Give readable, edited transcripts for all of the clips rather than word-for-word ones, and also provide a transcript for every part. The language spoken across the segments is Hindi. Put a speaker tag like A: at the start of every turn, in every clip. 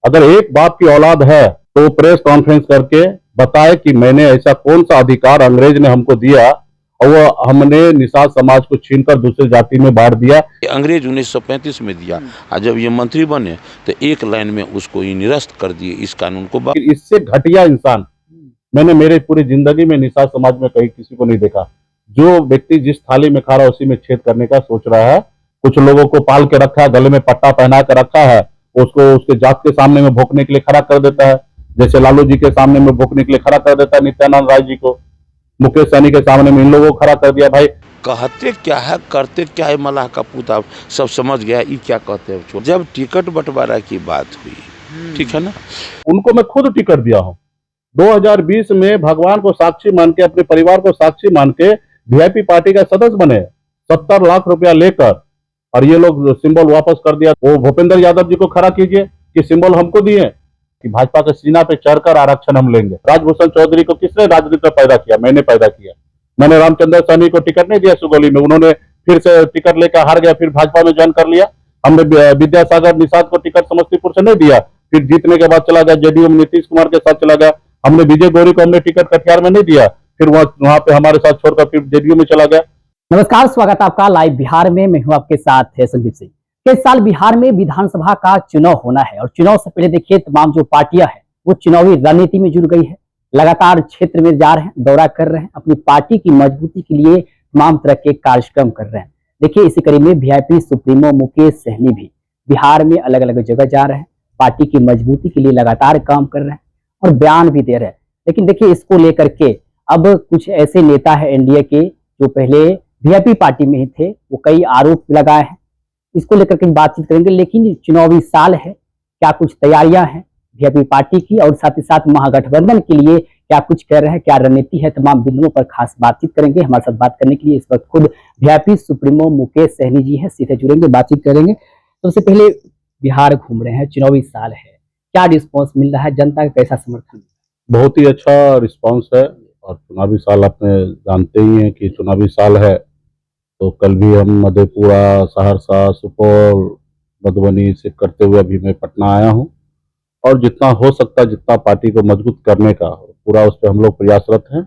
A: अगर एक बाप की औलाद है तो प्रेस कॉन्फ्रेंस करके बताए कि मैंने ऐसा कौन सा अधिकार अंग्रेज ने हमको दिया और वो हमने निषाद समाज को छीनकर दूसरी जाति में बांट दिया।
B: अंग्रेज 1935 में दिया और जब ये मंत्री बने तो एक लाइन में उसको ही निरस्त कर दिए इस कानून को।
A: इससे घटिया इंसान मैंने मेरे पूरी जिंदगी में निषाद समाज में कहीं किसी को नहीं देखा। जो व्यक्ति जिस थाली में खा रहा है उसी में छेद करने का सोच रहा है। कुछ लोगों को पाल के रखा है, गले में पट्टा पहना कर रखा है, उसको उसके जात के सामने में भोंकने के लिए खड़ा कर देता है। जैसे लालू जी के सामने में भोंकने के लिए खड़ा कर देता है नित्यानंद राय जी को, मुकेश सहनी के सामने में इन लोगों को खड़ा कर दिया। भाई
B: कहते क्या है करते क्या है, मलाह का पूता सब समझ गया ये क्या कहते हैं। जब टिकट बंटवारा की बात हुई, ठीक है ना,
A: उनको मैं खुद टिकट दिया हूँ। 2020 में भगवान को साक्षी मान के, अपने परिवार को साक्षी मान के वीआईपी पार्टी का सदस्य बने 70 लाख रुपया लेकर, और ये लोग सिंबल वापस कर दिया। वो भूपेंद्र यादव जी को खड़ा कीजिए कि सिंबल हमको दिए कि भाजपा के सीना पे चढ़कर आरक्षण हम लेंगे। राजभूषण चौधरी को किसने राजनीति में पैदा किया? मैंने पैदा किया। मैंने रामचंद्र सहनी को टिकट नहीं दिया सुगौली में, उन्होंने फिर से टिकट लेकर हार गया, फिर भाजपा में ज्वाइन कर लिया। हमने विद्यासागर निषाद को टिकट समस्तीपुर से नहीं दिया, फिर जीतने के बाद चला गया जेडीयू में, नीतीश कुमार के साथ चला गया। हमने विजय गौरी को हमने टिकट कटिहार में नहीं दिया, फिर वहां पे हमारे साथ छोड़कर फिर जेडीयू में चला गया।
C: नमस्कार, स्वागत है आपका लाइव बिहार में। मैं हूं आपके साथ है संदीप सिंह। इस साल बिहार में विधानसभा का चुनाव होना है और चुनाव से पहले देखिए तमाम जो पार्टियां हैं वो चुनावी रणनीति में जुड़ गई है। लगातार क्षेत्र में जा रहे हैं, दौरा कर रहे हैं, अपनी पार्टी की मजबूती के लिए तमाम तरह के कार्यक्रम कर रहे हैं। देखिए इसी कड़ी में वीआईपी सुप्रीमो मुकेश सहनी भी बिहार में अलग अलग जगह जा रहे हैं, पार्टी की मजबूती के लिए लगातार काम कर रहे हैं और बयान भी दे रहे हैं। लेकिन देखिए इसको लेकर के अब कुछ ऐसे नेता है एनडीए के जो पहले वीआईपी पार्टी में ही थे, वो कई आरोप लगाए हैं। इसको लेकर के बातचीत करेंगे। लेकिन चुनावी साल है, क्या कुछ तैयारियां हैं वीआईपी पार्टी की और साथ ही साथ महागठबंधन के लिए क्या कुछ कर रहे हैं, क्या रणनीति है, तमाम बिंदुओं पर खास बातचीत करेंगे। हमारे साथ बात करने के लिए इस वक्त खुद वीआईपी सुप्रीमो मुकेश सहनी जी है, सीधे जुड़ेंगे, बातचीत करेंगे। सबसे पहले बिहार घूम रहे हैं, चुनावी साल है, क्या रिस्पॉन्स मिल रहा है, जनता का कैसा समर्थन?
A: बहुत ही अच्छा रिस्पांस है। और चुनावी साल आपने जानते ही हैं कि चुनावी साल है, तो कल भी हम मधेपुरा, सहरसा, सुपौल, मधुबनी से करते हुए अभी मैं पटना आया हूं। और जितना हो सकता है, जितना पार्टी को मजबूत करने का पूरा उस पर हम लोग प्रयासरत हैं।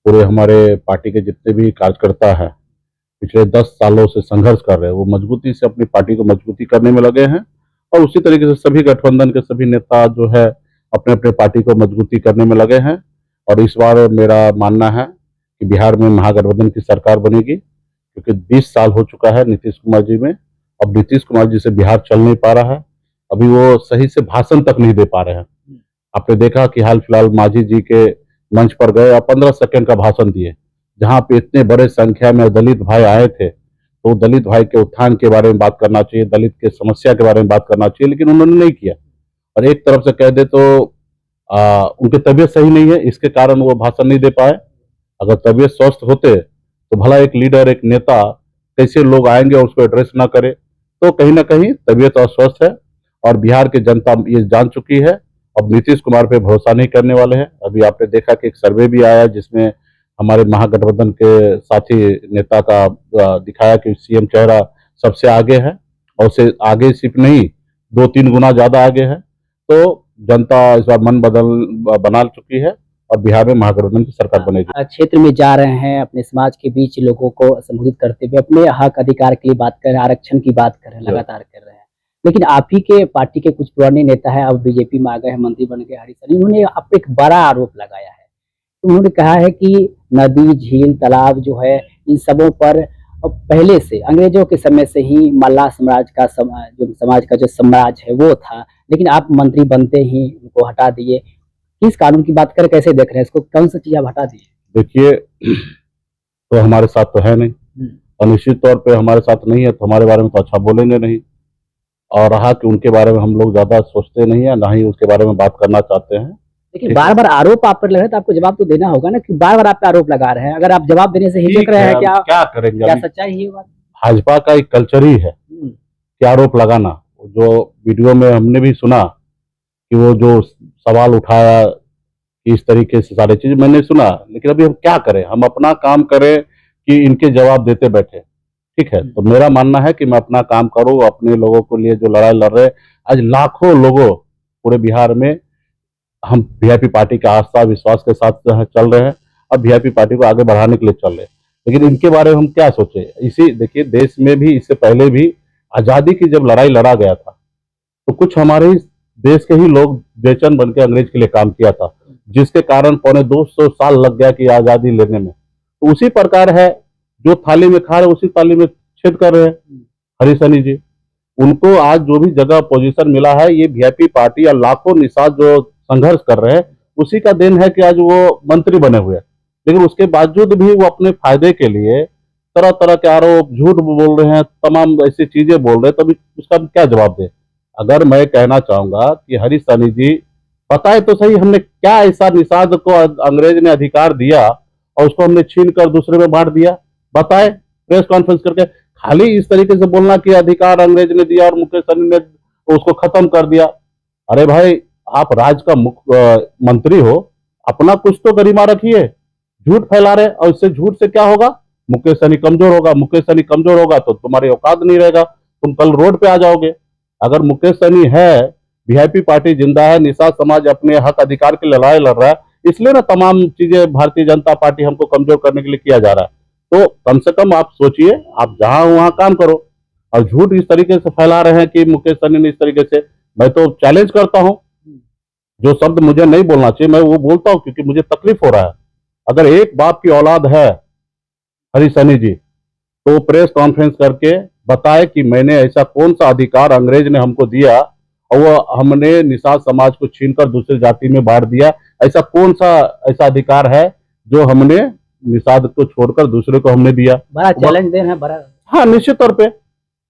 A: पूरे हमारे पार्टी के जितने भी कार्यकर्ता हैं पिछले 10 सालों से संघर्ष कर रहे हैं, वो मजबूती से अपनी पार्टी को मजबूती करने में लगे हैं। और उसी तरीके से सभी गठबंधन के सभी नेता जो है अपने अपने पार्टी को मजबूती करने में लगे हैं। और इस बार मेरा मानना है कि बिहार में महागठबंधन की सरकार बनेगी, क्योंकि 20 साल हो चुका है नीतीश कुमार जी में। अब नीतीश कुमार जी से बिहार चल नहीं पा रहा है, अभी वो सही से भाषण तक नहीं दे पा रहे हैं। आपने देखा कि हाल फिलहाल मांझी जी के मंच पर गए और 15 सेकंड का भाषण दिए, जहां पे इतने बड़े संख्या में दलित भाई आए थे। तो दलित भाई के उत्थान के बारे में बात करना चाहिए, दलित के समस्या के बारे में बात करना चाहिए, लेकिन उन्होंने नहीं किया। और एक तरफ से कह दे तो उनकी तबीयत सही नहीं है, इसके कारण वो भाषण नहीं दे पाए। अगर तबीयत स्वस्थ होते तो भला एक लीडर, एक नेता कैसे लोग आएंगे और उसको एड्रेस ना करे। तो कहीं ना कहीं तबीयत अस्वस्थ है और बिहार की जनता ये जान चुकी है। अब नीतीश कुमार पे भरोसा नहीं करने वाले हैं। अभी आपने देखा कि एक सर्वे भी आया जिसमें हमारे महागठबंधन के साथी नेता का दिखाया कि सीएम चेहरा सबसे आगे है, और उससे आगे सिर्फ नहीं 2-3 गुना ज्यादा आगे है। तो जनता इस बार मन बना चुकी है और बिहार में महागठबंधन की सरकार बनेगी।
C: क्षेत्र में जा रहे हैं, अपने समाज के बीच लोगों को संबोधित करते हुए अपने हक अधिकार के लिए बात कर रहे हैं, आरक्षण की बात कर रहे हैं, लगातार कर रहे हैं। लेकिन आप ही के पार्टी के कुछ पुराने नेता है, अब बीजेपी में आ गए हैं, मंत्री बन गए हरीश रावत, उन्होंने आप पे एक बड़ा आरोप लगाया है। उन्होंने कहा है कि नदी, झील, तालाब जो है इन सबों पर पहले से अंग्रेजों के समय से ही मल्लाह समाज का जो साम्राज्य है वो था, लेकिन आप मंत्री बनते ही उनको हटा दिए। किस कानून की बात करें, कैसे देख रहे हैं इसको, कौन सी चीज आप हटा दिए?
A: देखिए, तो हमारे साथ तो है नहीं, और निश्चित तौर पे हमारे साथ नहीं है तो हमारे बारे में तो अच्छा बोलेंगे नहीं। और रहा कि उनके बारे में हम लोग ज्यादा सोचते नहीं है, ना ही उसके बारे में बात करना चाहते हैं।
C: लेकिन बार बार आरोप आप पर लग रहे हैं तो आपको जवाब तो देना होगा ना, कि बार बार आप पे आरोप लगा रहे हैं। अगर आप जवाब देने से हिचक रहे हैं,
A: क्या करेंगे?
C: क्या सच्चाई है ये बात?
A: भाजपा का एक कल्चर ही है कि आरोप लगाना। जो वीडियो में हमने भी सुना कि वो जो सवाल उठाया कि इस तरीके से सारी चीज मैंने सुना, लेकिन अभी हम क्या करें? हम अपना काम करें कि इनके जवाब देते बैठे? ठीक है, तो मेरा मानना है कि मैं अपना काम करूं, अपने लोगों के लिए जो लड़ाई लड़ रहे। आज लाखों लोगों पूरे बिहार में हम वीआईपी पार्टी के आस्था विश्वास के साथ जो है चल रहे हैं, अब वीआईपी पार्टी को आगे बढ़ाने के लिए चल रहे हैं। लेकिन इनके बारे में हम क्या सोचे, इसी देखिए देश में भी इससे पहले भी आजादी की जब लड़ाई लड़ा गया था तो कुछ हमारे ही देश के ही लोग बेचैन बन के अंग्रेज के लिए काम किया था, जिसके कारण 250 साल लग गया कि आजादी लेने में। तो उसी प्रकार है, जो थाली में खा रहे उसी थाली में छेद कर रहे हैं हरी सनी जी। उनको आज जो भी जगह पोजीशन मिला है, ये वीआईपी पार्टी या लाखों निषाद जो संघर्ष कर रहे हैं उसी का देन है कि आज वो मंत्री बने हुए हैं। लेकिन उसके बावजूद भी वो अपने फायदे के लिए तरह तरह के आरोप, झूठ बोल रहे हैं, तमाम ऐसी चीजें बोल रहे हैं, तो अभी उसका क्या जवाब दे। अगर मैं कहना चाहूंगा कि हरी सनी जी बताए तो सही, हमने क्या ऐसा निषाद को अंग्रेज ने अधिकार दिया और उसको हमने छीन कर दूसरे में बांट दिया, बताए प्रेस कॉन्फ्रेंस करके। खाली इस तरीके से बोलना कि अधिकार अंग्रेज ने दिया और मुकेश सहनी ने उसको खत्म कर दिया। अरे भाई, आप राज्य का मंत्री हो, अपना कुछ तो गरिमा रखिए। झूठ फैला रहे और इससे झूठ से क्या होगा, मुकेश सहनी कमजोर होगा। मुकेश सहनी कमजोर होगा तो तुम्हारी औकात नहीं रहेगा, तुम कल रोड पे आ जाओगे। अगर मुकेश सहनी है, वीआईपी पार्टी जिंदा है, निषाद समाज अपने हक अधिकार की लड़ाई लड़ रहा है, इसलिए ना तमाम चीजें भारतीय जनता पार्टी हमको कमजोर करने के लिए किया जा रहा है। तो कम से कम आप सोचिए, आप जहां वहां काम करो। और झूठ इस तरीके से फैला रहे हैं कि मुकेश सहनी ने इस तरीके से, मैं तो चैलेंज करता हूं, जो शब्द मुझे नहीं बोलना चाहिए मैं वो बोलता हूं, क्योंकि मुझे तकलीफ हो रहा है। अगर एक बाप की औलाद है हरी सनी जी, तो प्रेस कॉन्फ्रेंस करके बताए कि मैंने ऐसा कौन सा अधिकार अंग्रेज ने हमको दिया और वो हमने निषाद समाज को छीनकर दूसरी जाति में बांट दिया। ऐसा कौन सा ऐसा अधिकार है जो हमने निषाद को छोड़कर दूसरे को हमने दिया।
C: बड़ा चैलेंज दे रहे हैं, बड़ा।
A: हाँ, निश्चित तौर पे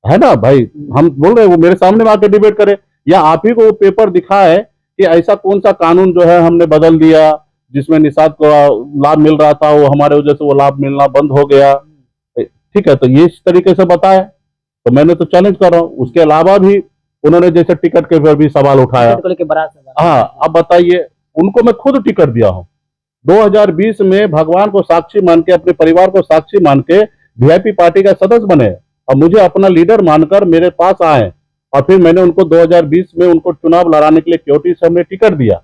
A: है ना भाई, हम बोल रहे हैं वो मेरे सामने में आके डिबेट करे, या आप ही को वो पेपर दिखाए कि ऐसा कौन सा कानून जो है हमने बदल दिया जिसमें निषाद को लाभ मिल रहा था, वो हमारे वजह से वो लाभ मिलना बंद हो गया। ठीक है, तो ये इस तरीके से बताए तो मैंने तो चैलेंज कर रहा हूँ। उसके अलावा भी उन्होंने जैसे टिकट के ऊपर भी सवाल उठाया। हाँ, अब बताइए, उनको मैं खुद टिकट दिया हूँ 2020 में, भगवान को साक्षी मान के, अपने परिवार को साक्षी मान के वीआईपी पार्टी का सदस्य बने और मुझे अपना लीडर मानकर मेरे पास आए। और फिर मैंने उनको 2020 में उनको चुनाव लड़ाने के लिए क्योटी से हमने टिकट दिया।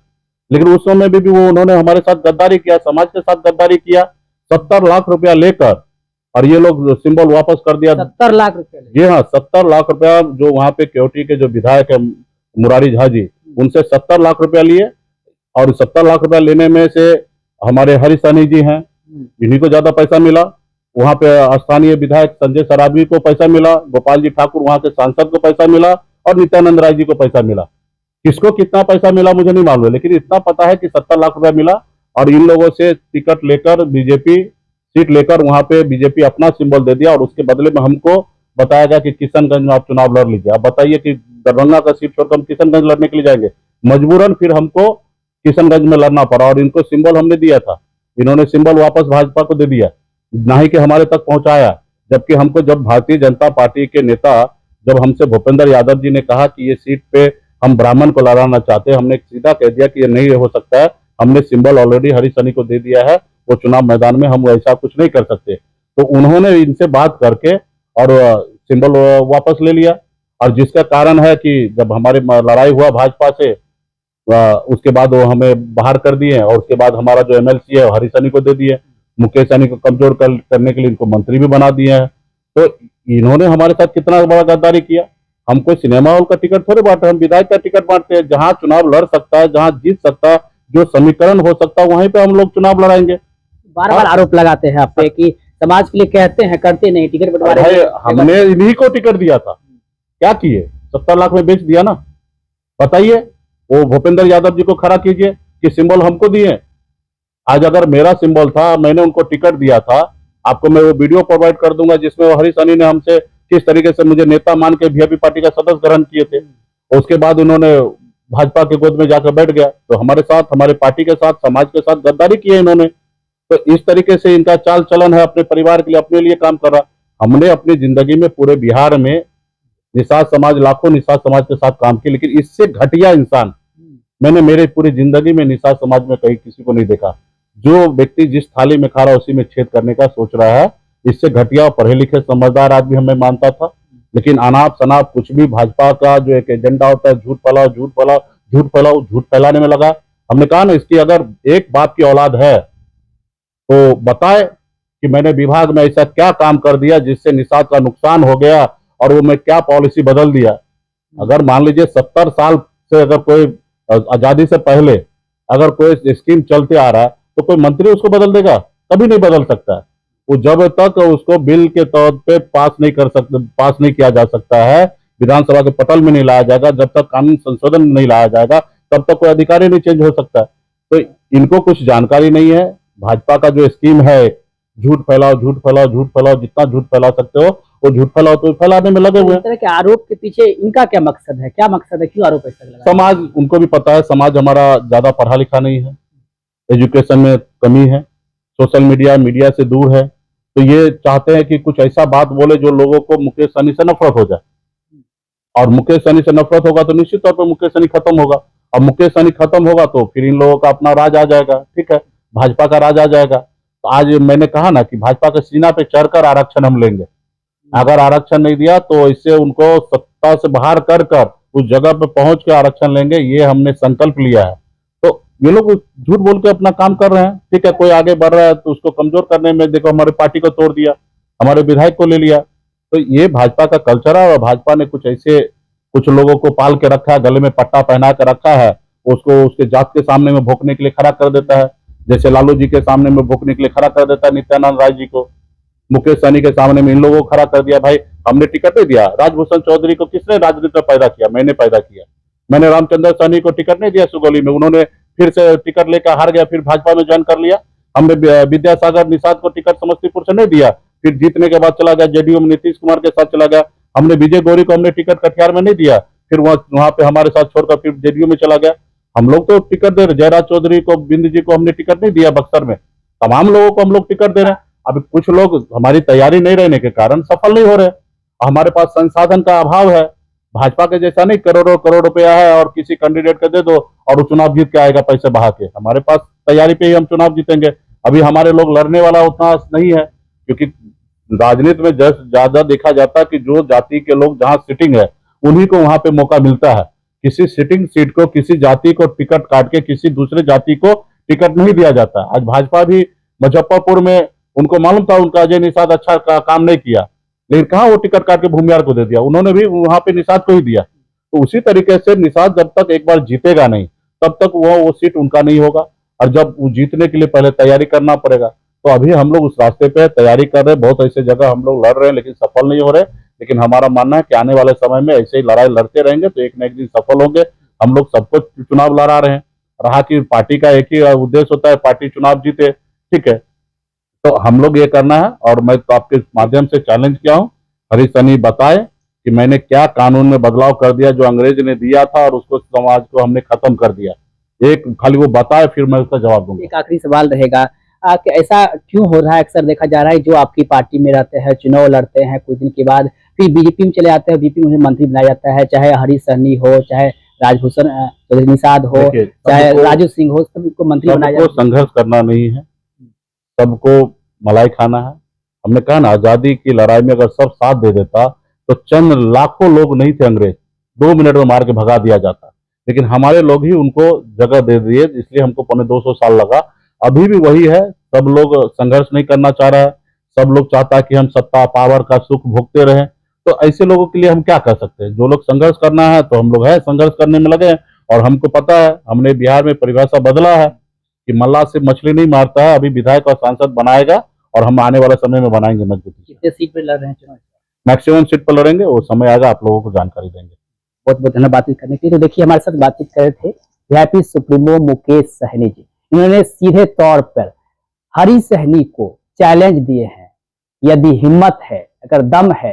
A: लेकिन उस समय भी वो उन्होंने हमारे साथ गद्दारी किया, समाज के साथ गद्दारी किया। 70 लाख रुपया लेकर, और ये लोग सिंबल वापस कर दिया।
C: 70 लाख रुपया?
A: जी हाँ, 70 लाख रुपया, जो वहां पे क्योटी के जो विधायक है मुरारी झा जी, उनसे 70 लाख रुपया लिए। और 70 लाख रुपया लेने में से हमारे हरी सनी जी हैं, इन्हीं को ज्यादा पैसा मिला। वहां पे स्थानीय विधायक संजय सराबी को पैसा मिला, गोपाल जी ठाकुर वहां के सांसद को पैसा मिला, और नित्यानंद राय जी को पैसा मिला। किसको कितना पैसा मिला मुझे नहीं मालूम है, लेकिन इतना पता है कि 70 लाख रुपया मिला। और इन लोगों से टिकट लेकर, बीजेपी सीट लेकर, वहां पे बीजेपी अपना सिंबल दे दिया और उसके बदले में हमको बताया गया कि किशनगंज में आप चुनाव लड़ लीजिए। आप बताइए कि दरभंगा का सीट छोड़कर हम किशनगंज लड़ने के लिए जाएंगे? मजबूरन फिर हमको किशनगंज में लड़ना पड़ा। और इनको सिंबल हमने दिया था, इन्होंने सिंबल वापस भाजपा को दे दिया, ना ही कि हमारे तक पहुंचाया। जबकि हमको, जब भारतीय जनता पार्टी के नेता, जब हमसे भूपेंद्र यादव जी ने कहा कि ये सीट पे हम ब्राह्मण को लड़ाना चाहते हैं, हमने सीधा कह दिया कि ये नहीं हो सकता है, हमने सिंबल ऑलरेडी हरी सनी को दे दिया है, वो चुनाव मैदान में हम ऐसा कुछ नहीं कर सकते। तो उन्होंने इनसे बात करके और सिंबल वापस ले लिया। और जिसका कारण है कि जब हमारी लड़ाई हुआ भाजपा से, उसके बाद वो हमें बाहर कर दिए, और उसके बाद हमारा जो एमएलसी है हरी सनी को दे दिए। मुकेश सहनी को कमजोर करने के लिए इनको मंत्री भी बना दिए हैं। तो इन्होंने हमारे साथ कितना बड़ा गद्दारी किया। हम कोई सिनेमा हॉल का टिकट थोड़े बांटे, हम विधायक का टिकट बांटते हैं। जहां चुनाव लड़ सकता है, जहां जीत सकता है, जो समीकरण हो सकता है, वहीं पे हम लोग चुनाव लड़ाएंगे।
C: बार बार आरोप लगाते हैं आप पे कि समाज के लिए कहते हैं, करते नहीं, टिकट बंटवारे।
A: हमने इन्हीं को टिकट दिया था, क्या किए? 70 लाख में बेच दिया ना। बताइए, वो भूपेंद्र यादव जी को खड़ा कीजिए कि सिंबल हमको दिए। आज अगर मेरा सिंबल था, मैंने उनको टिकट दिया था, आपको मैं वो वीडियो प्रोवाइड कर दूंगा जिसमें हरी सनी ने हमसे किस तरीके से मुझे नेता मान के वीआईपी पार्टी का सदस्य ग्रहण किए थे। उसके बाद उन्होंने भाजपा के गोद में जाकर बैठ गया। तो हमारे साथ, हमारे पार्टी के साथ, समाज के साथ गद्दारी की है इन्होंने। तो इस तरीके से इनका चाल चलन है, अपने परिवार के लिए, अपने लिए काम कर रहा। हमने अपनी जिंदगी में पूरे बिहार में निषाद समाज, लाखों निषाद समाज के साथ काम किया, लेकिन इससे घटिया इंसान मैंने मेरे पूरी जिंदगी में निषाद समाज में कहीं किसी को नहीं देखा। जो व्यक्ति जिस थाली में खा रहा है उसी में छेद करने का सोच रहा है, इससे घटिया पढ़े लिखे समझदार आदमी हमें मानता था। लेकिन अनाप शनाप कुछ भी भाजपा का जो एक एजेंडा होता है, झूठ फैलाओ, झूठ फैलाने में लगा। हमने कहा ना, इसकी अगर एक बाप की औलाद है तो बताए कि मैंने विभाग में ऐसा क्या काम कर दिया जिससे निषाद का नुकसान हो गया और वो मैं क्या पॉलिसी बदल दिया। अगर मान लीजिए 70 साल से अगर कोई आजादी से पहले अगर कोई स्कीम चलते आ रहा है तो कोई मंत्री उसको बदल देगा? कभी नहीं बदल सकता है। वो जब तक उसको बिल के तौर पे पास नहीं किया जा सकता है, विधानसभा के पटल में नहीं लाया जाएगा, जब तक कानून संशोधन नहीं लाया जाएगा तब तक कोई अधिकारी नहीं चेंज हो सकता। तो इनको कुछ जानकारी नहीं है। भाजपा का जो स्कीम है, झूठ फैलाओ, जितना झूठ फैला सकते हो वो झूठ फैलाओ, तो फैलाने में लगे हुए हैं।
C: इस तरह के आरोप के पीछे इनका क्या मकसद है, क्यों आरोप ऐसा लगा?
A: समाज, उनको भी पता है समाज हमारा ज्यादा पढ़ा लिखा नहीं है, एजुकेशन में कमी है, सोशल मीडिया से दूर है, तो ये चाहते हैं कि कुछ ऐसा बात बोले जो लोगों को मुकेश सहनी से नफरत हो जाए। और मुकेश सहनी से नफरत होगा तो निश्चित तौर पर मुकेश सहनी खत्म होगा, और मुकेश सहनी खत्म होगा तो फिर इन लोगों का अपना राज आ जाएगा। ठीक है, भाजपा का राज आ जाएगा। तो आज मैंने कहा ना कि भाजपा के सीना पे चढ़कर आरक्षण हम लेंगे। अगर आरक्षण नहीं दिया तो इससे उनको सत्ता से बाहर कर उस जगह पे पहुंच के आरक्षण लेंगे, ये हमने संकल्प लिया है। तो ये लोग झूठ बोल के अपना काम कर रहे हैं। ठीक है, कोई आगे बढ़ रहा है तो उसको कमजोर करने में, देखो हमारे पार्टी को तोड़ दिया, हमारे विधायक को ले लिया। तो ये भाजपा का कल्चर है, और भाजपा ने कुछ लोगों को पाल के रखा है, गले में पट्टा पहना के रखा है, उसको उसके जात के सामने में भोंकने के लिए खड़ा कर देता है। जैसे लालू जी के सामने में भोंकने के लिए खड़ा कर देता है नित्यानंद राय जी को, मुकेश सहनी के सामने में इन लोगों को खड़ा कर दिया। भाई हमने टिकट नहीं दिया, राजभूषण चौधरी को किसने राजनीति में पैदा किया? मैंने पैदा किया। मैंने रामचंद्र सहनी को टिकट नहीं दिया सुगौली में, उन्होंने फिर से टिकट लेकर हार गया, फिर भाजपा में ज्वाइन कर लिया। हमने विद्यासागर निषाद को टिकट समस्तीपुर से नहीं दिया, फिर जीतने के बाद चला गया जेडीयू में, नीतीश कुमार के साथ चला गया। हमने विजय गौरी को हमने टिकट कटिहार में नहीं दिया, फिर वहां पे हमारे साथ छोड़कर फिर जेडीयू में चला गया। हम लोग तो टिकट दे रहे, जयराज चौधरी को, बिंद जी को हमने टिकट नहीं दिया बक्सर में, तमाम लोगों को हम लोग टिकट दे रहे हैं। अभी कुछ लोग हमारी तैयारी नहीं रहने के कारण सफल नहीं हो रहे, हमारे पास संसाधन का अभाव है। भाजपा के जैसा नहीं करोड़ों करोड़ रुपया है और किसी कैंडिडेट को दे दो और वो चुनाव जीत के आएगा पैसे बहा के। हमारे पास तैयारी पे ही हम चुनाव जीतेंगे। अभी हमारे लोग लड़ने वाला उतना नहीं है, क्योंकि राजनीति में ज्यादा देखा जाता है कि जो जाति के लोग जहां सिटिंग है उन्हीं को वहां पे मौका मिलता है। किसी सिटिंग सीट को किसी जाति को टिकट काट के किसी दूसरे जाति को टिकट नहीं दिया जाता। आज भाजपा भी मुजफ्फरपुर में, उनको मालूम था उनका अजय निषाद अच्छा काम नहीं किया, लेकिन कहा वो टिकट काट के भूमियार को दे दिया, उन्होंने भी वहां पे निषाद को ही दिया। तो उसी तरीके से निषाद जब तक एक बार जीतेगा नहीं तब तक वो सीट उनका नहीं होगा, और जब वो जीतने के लिए पहले तैयारी करना पड़ेगा। तो अभी हम लोग उस रास्ते पे तैयारी कर रहे हैं, बहुत ऐसे जगह हम लोग लड़ रहे हैं लेकिन सफल नहीं हो रहे। लेकिन हमारा मानना है कि आने वाले समय में ऐसे ही लड़ाई लड़ते रहेंगे तो एक न एक दिन सफल होंगे। हम लोग सबको चुनाव लड़ा रहे हैं, रहा कि पार्टी का एक ही उद्देश्य होता है, पार्टी चुनाव जीते। ठीक है, तो हम लोग ये करना है, और मैं तो आपके माध्यम से चैलेंज किया हूँ, हरीश सहनी बताए कि मैंने क्या कानून में बदलाव कर दिया जो अंग्रेज ने दिया था और उसको समाज को हमने खत्म कर दिया। एक खाली वो बताए, फिर मैं उसका जवाब दूंगा।
C: एक आखिरी सवाल रहेगा कि ऐसा क्यों हो रहा है? अक्सर देखा जा रहा है जो आपकी पार्टी में रहते हैं, चुनाव लड़ते हैं, कुछ दिन के बाद फिर बीजेपी में चले जाते हैं, बीजेपी में उन्हें मंत्री बनाया जाता है, चाहे हरीश सहनी हो, चाहे राजभूषण निषाद हो, चाहे राजू सिंह हो, सबको मंत्री बनाया जाता है।
A: संघर्ष करना नहीं है, सबको मलाई खाना है। हमने कहा ना, आजादी की लड़ाई में अगर सब साथ दे देता तो चंद लाखों लोग नहीं थे, अंग्रेज 2 मिनट में मार के भगा दिया जाता। लेकिन हमारे लोग ही उनको जगह दे दिए, इसलिए हमको 250 साल लगा। अभी भी वही है, सब लोग संघर्ष नहीं करना चाह रहा है, सब लोग चाहता है कि हम सत्ता पावर का सुख भोगते रहें। तो ऐसे लोगों के लिए हम क्या कर सकते हैं? जो लोग संघर्ष करना है तो हम लोग है, संघर्ष करने में लगे हैं। और हमको पता है, हमने बिहार में परिभाषा बदला है कि मल्लाह से मछली नहीं मारता है। अभी विधायक और सांसद बनाएगा और हम आने वाले समय में बनाएंगे मजबूती।
C: कितने सीट पे लड़ रहे हैं चुनाव?
A: मैक्सिमम सीट पर लड़ेंगे, वो समय आएगा, आप लोगों को जानकारी देंगे।
C: बहुत बहुत धन्यवाद बातचीत करने के लिए। तो देखिए, हमारे साथ बातचीत कर रहे थे वीआईपी सुप्रीमो मुकेश सहनी जी। इन्होंने सीधे तौर पर हरीश सहनी को चैलेंज दिए हैं, यदि हिम्मत है, अगर दम है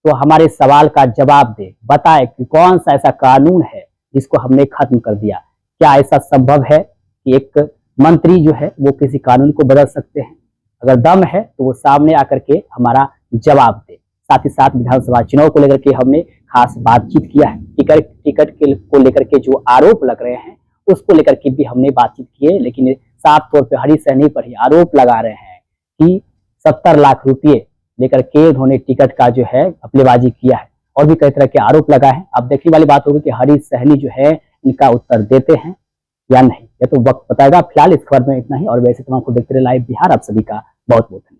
C: तो हमारे सवाल का जवाब दे, बताए कि कौन सा ऐसा कानून है जिसको हमने खत्म कर दिया। क्या ऐसा संभव है कि एक मंत्री जो है वो किसी कानून को बदल सकते हैं? अगर दम है तो वो सामने आकर के हमारा जवाब दे। साथ ही साथ विधानसभा चुनाव को लेकर के हमने खास बातचीत किया है। टिकट को लेकर के जो आरोप लग रहे हैं उसको लेकर के भी हमने बातचीत की है, लेकिन साफ तौर पर हरीश सहनी पर ही आरोप लगा रहे हैं कि 70 लाख रुपये लेकर के उन्होंने टिकट का जो है घपलेबाजी किया है, और भी कई तरह के आरोप लगा है। अब देखने वाली बात होगी कि हरीश सहनी जो है इनका उत्तर देते हैं या नहीं, यह तो वक्त बताएगा। फिलहाल इस खबर में इतना ही और वैसे तमाम को देखते रहे लाइव बिहार। आप सभी का बहुत बहुत धन्यवाद।